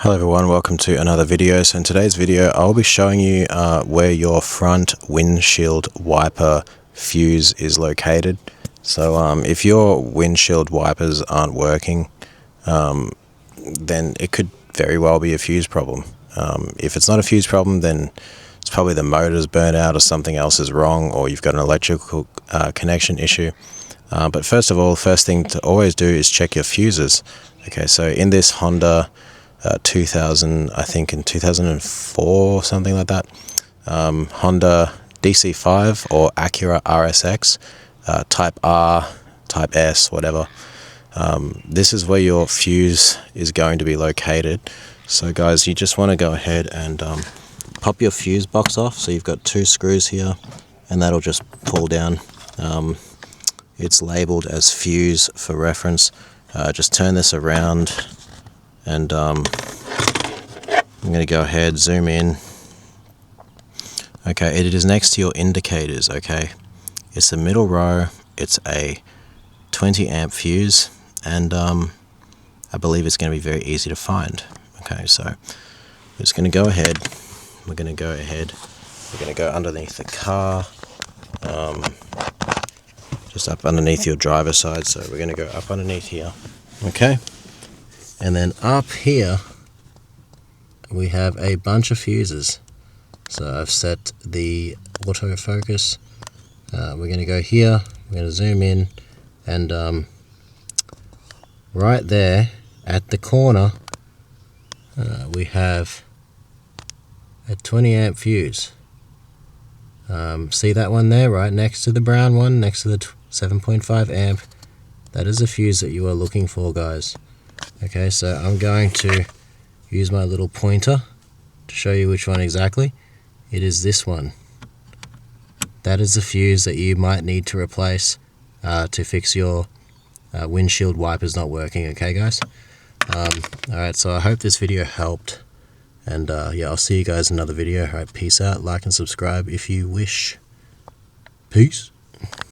Hello everyone, welcome to another video. So in today's video I'll be showing you where your front windshield wiper fuse is located. So if your windshield wipers aren't working, then it could very well be a fuse problem. If it's not a fuse problem, then it's probably the motor's burnt out or something else is wrong, or you've got an electrical connection issue. But first of all, first thing to always do is check your fuses. Okay, so in this Honda 2000, I think in 2004, something like that, Honda DC5 or Acura RSX, Type R, Type S, whatever. This is where your fuse is going to be located. So guys, you just want to go ahead and pop your fuse box off. So you've got two screws here, and that'll just pull down. It's labeled as fuse for reference. Just turn this around, and I'm going to go ahead, zoom in. Okay, it is next to your indicators. Okay, it's the middle row. It's a 20 amp fuse, and I believe it's going to be very easy to find. Okay, so we're just going to go ahead. We're going to go underneath the car, just up underneath your driver's side. So we're going to go up underneath here. Okay, and then up here we have a bunch of fuses. So I've set the autofocus. We're going to go here, we're going to zoom in, and right there at the corner we have a 20 amp fuse. See that one there, right next to the brown one, next to the 7.5 amp? That is a fuse that you are looking for, guys. Okay, so I'm going to use my little pointer to show you which one exactly. It is this one. That is the fuse that you might need to replace to fix your windshield wipers not working. Okay, guys? Alright, so I hope this video helped. And yeah, I'll see you guys in another video. Alright, peace out. Like and subscribe if you wish. Peace.